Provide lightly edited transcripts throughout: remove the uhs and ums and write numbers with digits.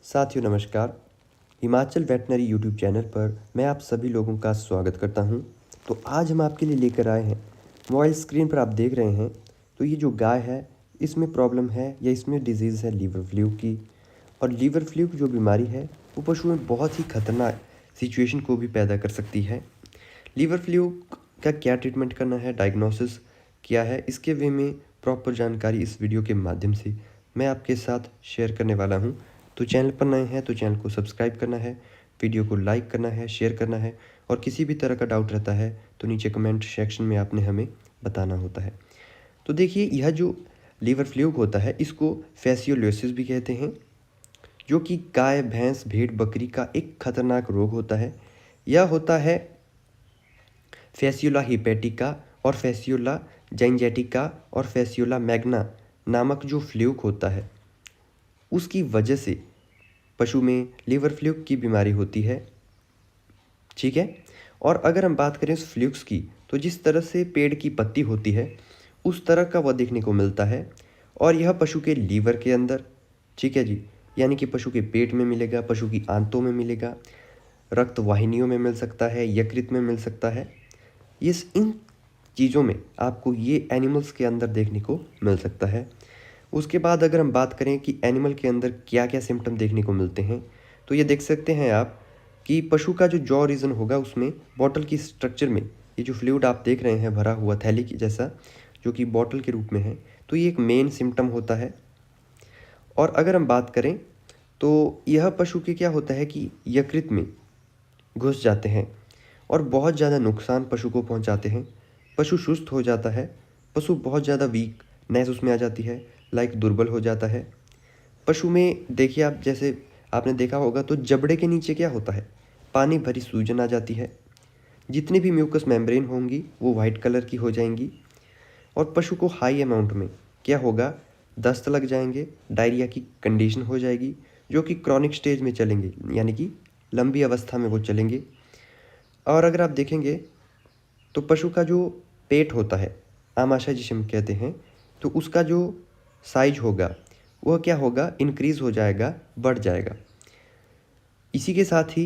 साथियों नमस्कार। Himachal veterinary YouTube channel पर मैं आप सभी लोगों का स्वागत करता हूं। तो आज हम आपके लिए लेकर आए हैं, मोबाइल स्क्रीन पर आप देख रहे हैं, तो ये जो गाय है इसमें प्रॉब्लम है या इसमें डिजीज़ है लीवर फ्लू की। और लीवर फ्लू की जो बीमारी है वो पशु में बहुत ही खतरनाक सिचुएशन को भी पैदा कर सकती है। लीवर फ्लू का क्या ट्रीटमेंट करना है, डायग्नोसिस क्या है, इसके वे में प्रॉपर जानकारी इस वीडियो के माध्यम से मैं आपके साथ शेयर करने वाला हूं। तो चैनल पर नए हैं तो चैनल को सब्सक्राइब करना है, वीडियो को लाइक करना है, शेयर करना है, और किसी भी तरह का डाउट रहता है तो नीचे कमेंट सेक्शन में आपने हमें बताना होता है। तो देखिए, यह जो लीवर फ्लू होता है इसको फैसियोलियोसिस भी कहते हैं, जो कि गाय, भैंस, भेड़, बकरी का एक खतरनाक रोग होता है। यह होता है फैसियोला हिपेटिका और फैसियोला जाइंजेटिका और फैसियोला मैग्ना नामक जो फ्लूक होता है उसकी वजह से पशु में लीवर फ्लूक की बीमारी होती है। ठीक है। और अगर हम बात करें उस फ्लूक्स की, तो जिस तरह से पेड़ की पत्ती होती है उस तरह का वह देखने को मिलता है, और यह पशु के लीवर के अंदर, ठीक है जी, यानी कि पशु के पेट में मिलेगा, पशु की आंतों में मिलेगा, रक्त वाहिनियों में मिल सकता है, यकृत में मिल सकता है। इन चीज़ों में आपको ये एनिमल्स के अंदर देखने को मिल सकता है। उसके बाद अगर हम बात करें कि एनिमल के अंदर क्या क्या सिम्टम देखने को मिलते हैं, तो ये देख सकते हैं आप कि पशु का जो जॉ रीजन होगा उसमें बॉटल की स्ट्रक्चर में ये जो फ्लूइड आप देख रहे हैं भरा हुआ थैली की जैसा, जो कि बॉटल के रूप में है, तो ये एक मेन सिम्टम होता है। और अगर हम बात करें तो यह पशु के क्या होता है कि यकृत में घुस जाते हैं और बहुत ज़्यादा नुकसान पशु को पहुंचाते हैं। पशु सुस्त हो जाता है, पशु बहुत ज़्यादा वीकनेस उसमें आ जाती है, लाइक दुर्बल हो जाता है। पशु में देखिए, आप जैसे आपने देखा होगा तो जबड़े के नीचे क्या होता है, पानी भरी सूजन आ जाती है। जितनी भी म्यूकस मेम्ब्रेन होंगी वो वाइट कलर की हो जाएंगी, और पशु को हाई अमाउंट में क्या होगा, दस्त लग जाएंगे, डायरिया की कंडीशन हो जाएगी, जो कि क्रॉनिक स्टेज में चलेंगे, यानी कि लंबी अवस्था में वो चलेंगे। और अगर आप देखेंगे तो पशु का जो पेट होता है, आमाशय जिसे हम कहते हैं, तो उसका जो साइज होगा वह क्या होगा, इंक्रीज़ हो जाएगा, बढ़ जाएगा। इसी के साथ ही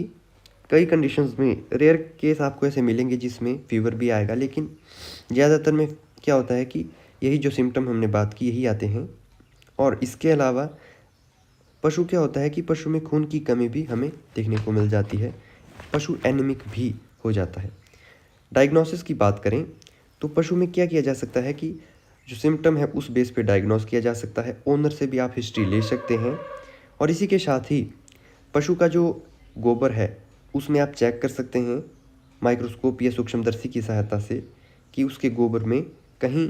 कई कंडीशंस में रेयर केस आपको ऐसे मिलेंगे जिसमें फीवर भी आएगा, लेकिन ज़्यादातर में क्या होता है कि यही जो सिम्टम हमने बात की यही आते हैं। और इसके अलावा पशु क्या होता है कि पशु में खून की कमी भी हमें देखने को मिल जाती है, पशु एनीमिक भी हो जाता है। डायग्नोसिस की बात करें तो पशु में क्या किया जा सकता है कि जो सिम्टम है उस बेस पे डायग्नोस किया जा सकता है। ओनर से भी आप हिस्ट्री ले सकते हैं, और इसी के साथ ही पशु का जो गोबर है उसमें आप चेक कर सकते हैं माइक्रोस्कोप या सूक्ष्मदर्शी की सहायता से कि उसके गोबर में कहीं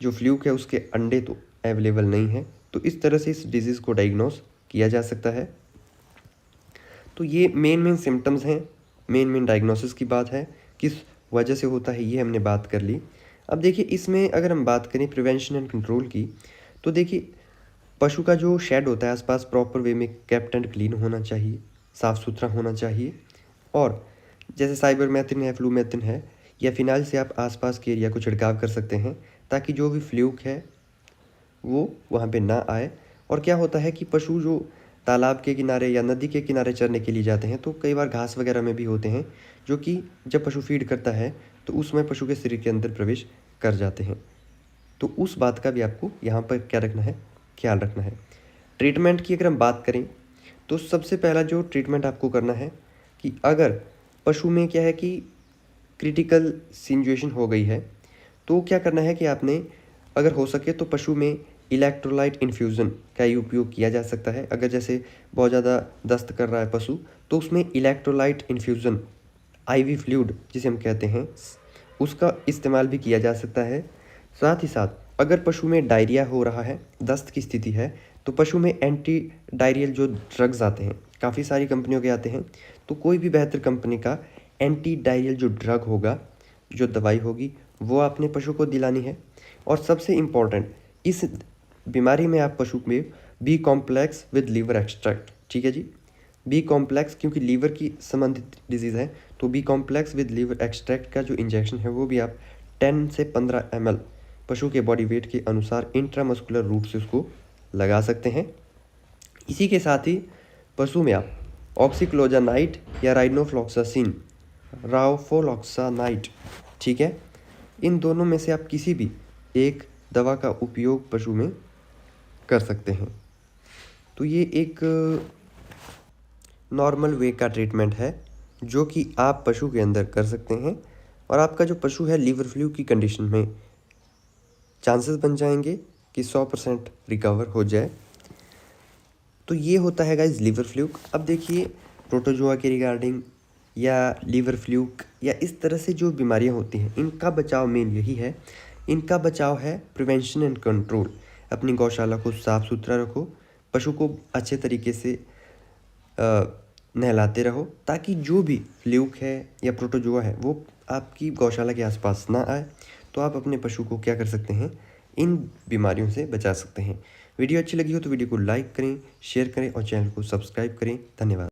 जो फ्लूक है उसके अंडे तो अवेलेबल नहीं है। तो इस तरह से इस डिजीज़ को डायग्नोस किया जा सकता है। तो ये मेन सिम्टम्स हैं, मेन डायग्नोसिस की बात है, किस वजह से होता है ये हमने बात कर ली। अब देखिए, इसमें अगर हम बात करें प्रिवेंशन एंड कंट्रोल की, तो देखिए पशु का जो शेड होता है आसपास प्रॉपर वे में केप्ट एंड क्लीन होना चाहिए, साफ़ सुथरा होना चाहिए। और जैसे साइबरमेथ्रिन है, फ्लूमेथ्रिन है, या फिनाइल से आप आसपास के एरिया को छिड़काव कर सकते हैं, ताकि जो भी फ्लूक है वो वहाँ पे ना आए। और क्या होता है कि पशु जो तालाब के किनारे या नदी के किनारे चरने के लिए जाते हैं तो कई बार घास वगैरह में भी होते हैं, जो कि जब पशु फीड करता है तो उसमें पशु के शरीर के अंदर प्रवेश कर जाते हैं। तो उस बात का भी आपको यहाँ पर क्या रखना है, ख्याल रखना है। ट्रीटमेंट की अगर हम बात करें तो सबसे पहला जो ट्रीटमेंट आपको करना है कि अगर पशु में क्या है कि क्रिटिकल सिचुएशन हो गई है, तो क्या करना है कि आपने अगर हो सके तो पशु में इलेक्ट्रोलाइट इन्फ्यूज़न का ही उपयोग किया जा सकता है। अगर जैसे बहुत ज़्यादा दस्त कर रहा है पशु, तो उसमें इलेक्ट्रोलाइट इन्फ्यूज़न, आईवी फ्लूइड जिसे हम कहते हैं, उसका इस्तेमाल भी किया जा सकता है। साथ ही साथ अगर पशु में डायरिया हो रहा है, दस्त की स्थिति है, तो पशु में एंटी डायरियल जो ड्रग्स आते हैं, काफ़ी सारी कंपनियों के आते हैं, तो कोई भी बेहतर कंपनी का एंटी डायरियल जो ड्रग होगा, जो दवाई होगी, वो आपने पशु को दिलानी है। और सबसे इम्पॉर्टेंट, इस बीमारी में आप पशु में B complex with liver extract, ठीक है जी, बी कॉम्प्लेक्स क्योंकि लीवर की संबंधित डिजीज़ है, तो B complex with liver extract का जो इंजेक्शन है वो भी आप 10 से 15 ml पशु के बॉडी वेट के अनुसार इंट्रामस्कुलर रूट से उसको लगा सकते हैं। इसी के साथ ही पशु में आप ऑक्सीक्लोजानाइट या राइनोफ्लोक्सासिन ठीक है, इन दोनों में से आप किसी भी एक दवा का उपयोग पशु में कर सकते हैं। तो ये एक नॉर्मल वे का ट्रीटमेंट है जो कि आप पशु के अंदर कर सकते हैं और आपका जो पशु है लीवर फ्लू की कंडीशन में चांसेस बन जाएंगे कि 100% रिकवर हो जाए। तो ये होता है गाइस लीवर फ्लूक। अब देखिए प्रोटोजोआ के रिगार्डिंग या लीवर फ्लूक या इस तरह से जो बीमारियां होती हैं इनका बचाव मेन यही है। इनका बचाव है प्रिवेंशन एंड कंट्रोल। अपनी गौशाला को साफ़ सुथरा रखो, पशु को अच्छे तरीके से नहलाते रहो ताकि जो भी फ्लूक है या प्रोटोजोआ है वो आपकी गौशाला के आसपास ना आए। तो आप अपने पशु को क्या कर सकते हैं, इन बीमारियों से बचा सकते हैं। वीडियो अच्छी लगी हो तो वीडियो को लाइक करें, शेयर करें और चैनल को सब्सक्राइब करें। धन्यवाद।